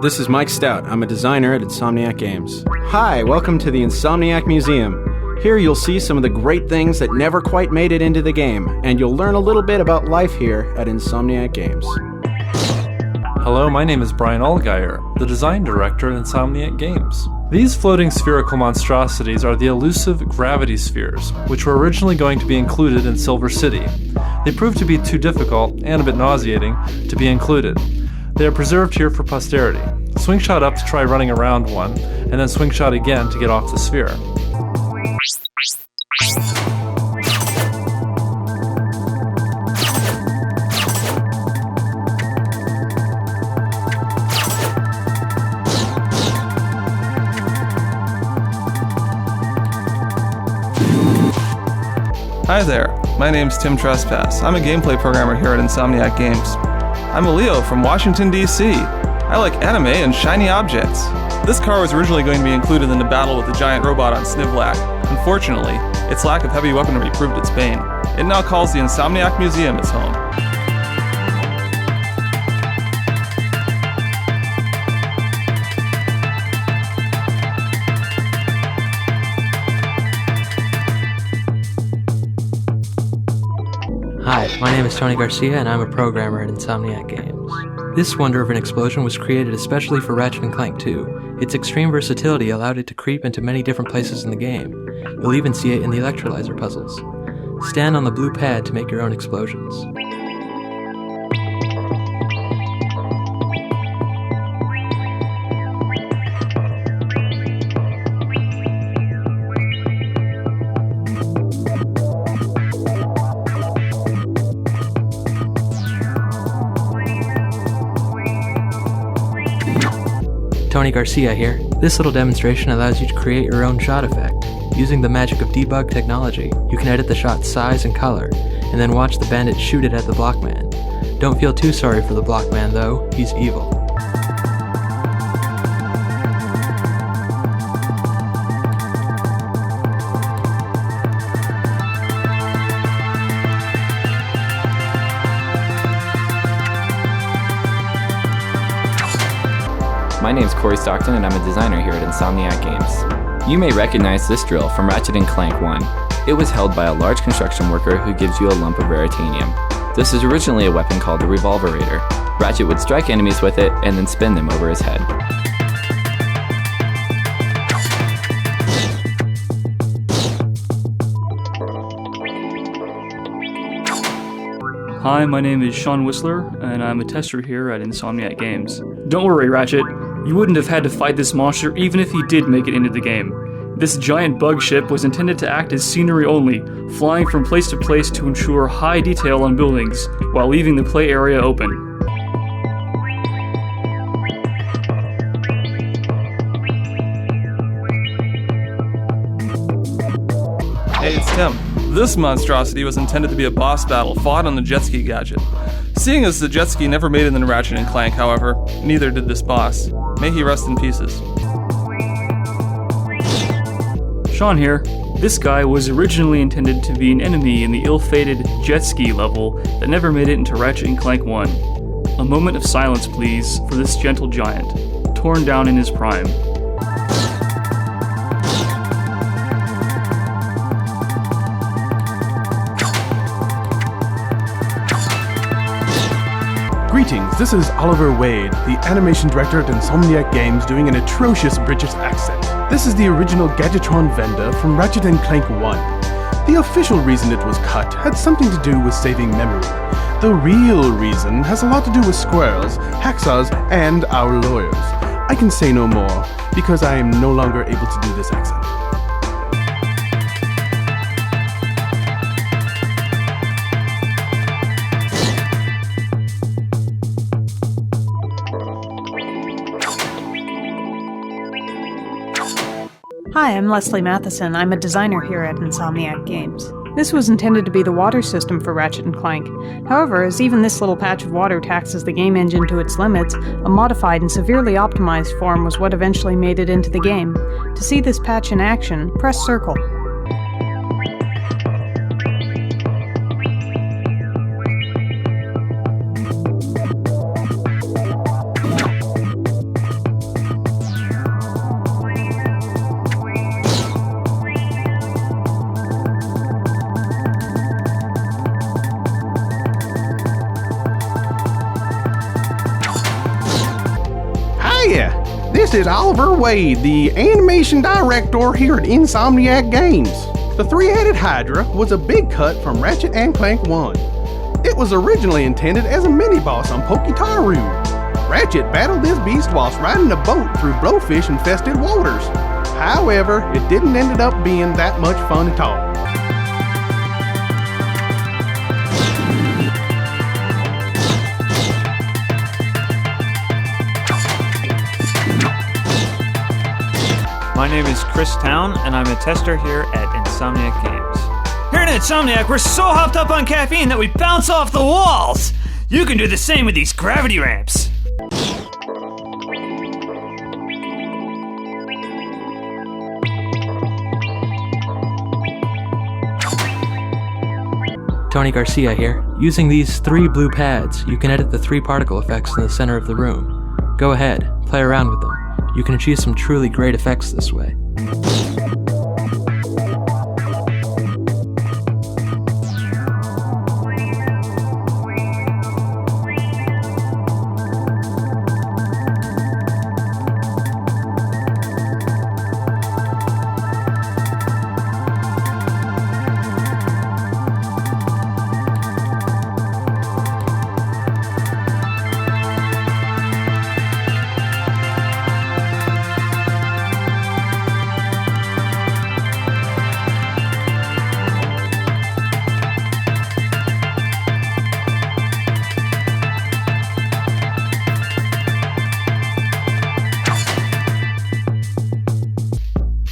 This is Mike Stout. I'm a designer at Insomniac Games. Hi, welcome to the Insomniac Museum. Here you'll see some of the great things that never quite made it into the game, and you'll learn a little bit about life here at Insomniac Games. Hello, my name is Brian Allgeier, the design director at Insomniac Games. These floating spherical monstrosities are the elusive gravity spheres, which were originally going to be included in Silver City. They proved to be too difficult, and a bit nauseating, to be included. They are preserved here for posterity. Swing shot up to try running around one, and then swing shot again to get off the sphere. Hi there, my name's Tim Trespass. I'm a gameplay programmer here at Insomniac Games. I'm a Leo from Washington, D.C. I like anime and shiny objects. This car was originally going to be included in the battle with the giant robot on Snivlac. Unfortunately, its lack of heavy weaponry proved its bane. It now calls the Insomniac Museum its home. Hi, my name is Tony Garcia and I'm a programmer at Insomniac Games. This wonder of an explosion was created especially for Ratchet Clank 2. Its extreme versatility allowed it to creep into many different places in the game. You'll even see it in the Electrolyser puzzles. Stand on the blue pad to make your own explosions. Tony Garcia here. This little demonstration allows you to create your own shot effect. Using the magic of debug technology, you can edit the shot's size and color, and then watch the bandit shoot it at the blockman. Don't feel too sorry for the blockman though, he's evil. My name's Corey Stockton and I'm a designer here at Insomniac Games. You may recognize this drill from Ratchet Clank 1. It was held by a large construction worker who gives you a lump of raritanium. This was originally a weapon called a revolverator. Ratchet would strike enemies with it and then spin them over his head. Hi, my name is Sean Whistler, and I'm a tester here at Insomniac Games. Don't worry, Ratchet. You wouldn't have had to fight this monster even if he did make it into the game. This giant bug ship was intended to act as scenery only, flying from place to place to ensure high detail on buildings, while leaving the play area open. Hey, it's Tim. This monstrosity was intended to be a boss battle fought on the jet ski gadget. Seeing as the jet ski never made it in Ratchet & Clank, however, neither did this boss. May he rest in pieces. Sean here. This guy was originally intended to be an enemy in the ill-fated jet ski level that never made it into Ratchet & Clank 1. A moment of silence, please, for this gentle giant, torn down in his prime. Greetings, this is Oliver Wade, the animation director at Insomniac Games, doing an atrocious British accent. This is the original Gadgetron vendor from Ratchet & Clank 1. The official reason it was cut had something to do with saving memory. The real reason has a lot to do with squirrels, hacksaws, and our lawyers. I can say no more, because I am no longer able to do this accent. Hi, I'm Leslie Matheson. I'm a designer here at Insomniac Games. This was intended to be the water system for Ratchet & Clank. However, as even this little patch of water taxes the game engine to its limits, a modified and severely optimized form was what eventually made it into the game. To see this patch in action, press circle. Yeah, this is Oliver Wade, the animation director here at Insomniac Games. The three-headed Hydra was a big cut from Ratchet & Clank 1. It was originally intended as a mini-boss on Pokitaru. Ratchet battled this beast whilst riding a boat through blowfish-infested waters. However, it didn't end up being that much fun at all. My name is Chris Town, and I'm a tester here at Insomniac Games. Here at Insomniac, we're so hopped up on caffeine that we bounce off the walls! You can do the same with these gravity ramps! Tony Garcia here. Using these 3 blue pads, you can edit the 3 particle effects in the center of the room. Go ahead, play around with them. You can achieve some truly great effects this way.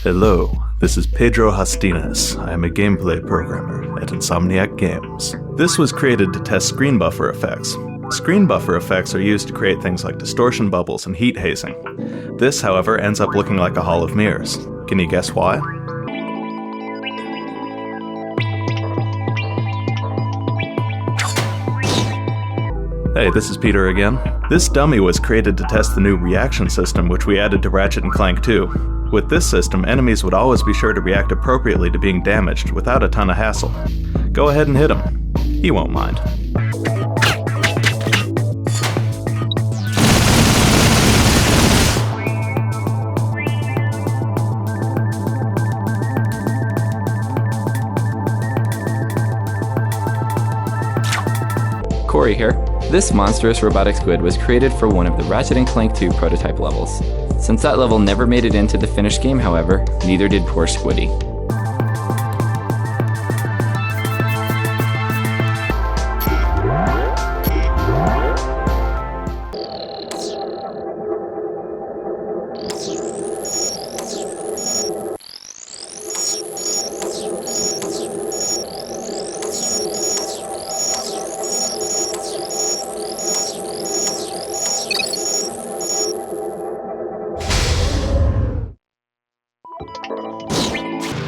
Hello, this is Pedro Hastines. I am a gameplay programmer at Insomniac Games. This was created to test screen buffer effects. Screen buffer effects are used to create things like distortion bubbles and heat hazing. This, however, ends up looking like a hall of mirrors. Can you guess why? Hey, this is Peter again. This dummy was created to test the new reaction system which we added to Ratchet & Clank 2. With this system, enemies would always be sure to react appropriately to being damaged without a ton of hassle. Go ahead and hit him. He won't mind. Corey here. This monstrous robotic squid was created for one of the Ratchet & Clank 2 prototype levels. Since that level never made it into the finished game, however, neither did poor Squiddy.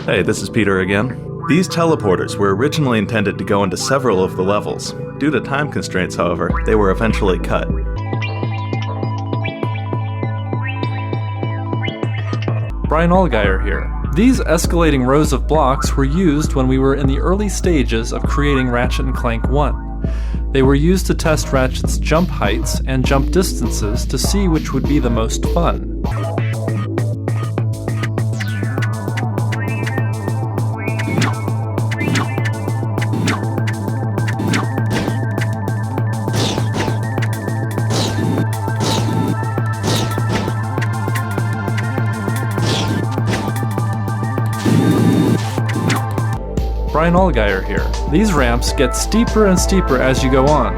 Hey, this is Peter again. These teleporters were originally intended to go into several of the levels. Due to time constraints, however, they were eventually cut. Brian Allgeier here. These escalating rows of blocks were used when we were in the early stages of creating Ratchet & Clank 1. They were used to test Ratchet's jump heights and jump distances to see which would be the most fun. Brian Allgeier here. These ramps get steeper and steeper as you go on.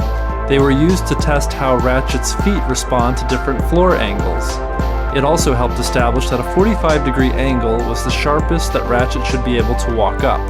They were used to test how Ratchet's feet respond to different floor angles. It also helped establish that a 45-degree angle was the sharpest that Ratchet should be able to walk up.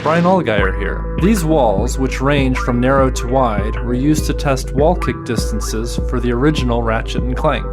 Brian Allgeier here. These walls, which range from narrow to wide, were used to test wall kick distances for the original Ratchet & Clank.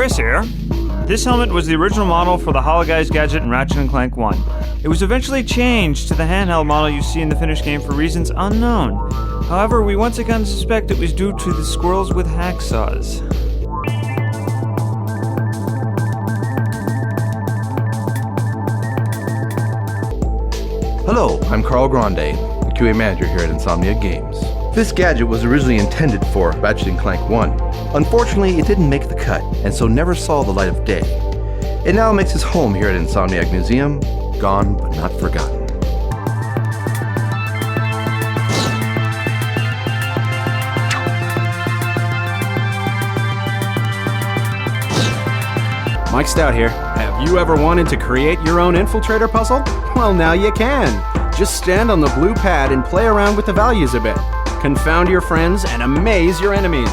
Chris here. This helmet was the original model for the Hologuise gadget in Ratchet & Clank 1. It was eventually changed to the handheld model you see in the finished game for reasons unknown. However, we once again suspect it was due to the squirrels with hacksaws. Hello, I'm Carl Grande, the QA manager here at Insomniac Games. This gadget was originally intended for Ratchet & Clank 1. Unfortunately, it didn't make the cut, and so never saw the light of day. It now makes its home here at Insomniac Museum, gone but not forgotten. Mike Stout here. Have you ever wanted to create your own Infiltrator puzzle? Well, now you can. Just stand on the blue pad and play around with the values a bit. Confound your friends and amaze your enemies.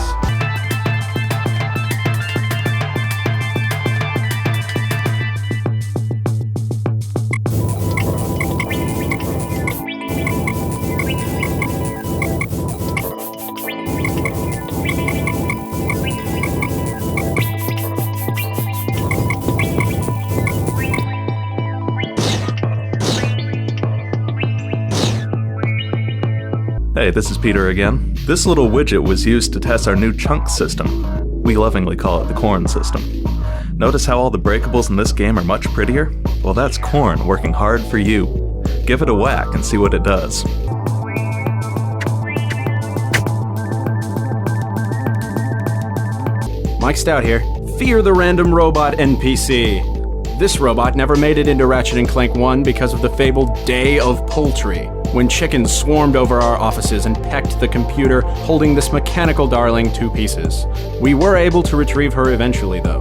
Hey, this is Peter again. This little widget was used to test our new chunk system. We lovingly call it the corn system. Notice how all the breakables in this game are much prettier? Well, that's corn working hard for you. Give it a whack and see what it does. Mike Stout here. Fear the random robot NPC. This robot never made it into Ratchet & Clank 1 because of the fabled Day of Poultry, when chickens swarmed over our offices and pecked the computer, holding this mechanical darling to pieces. We were able to retrieve her eventually, though.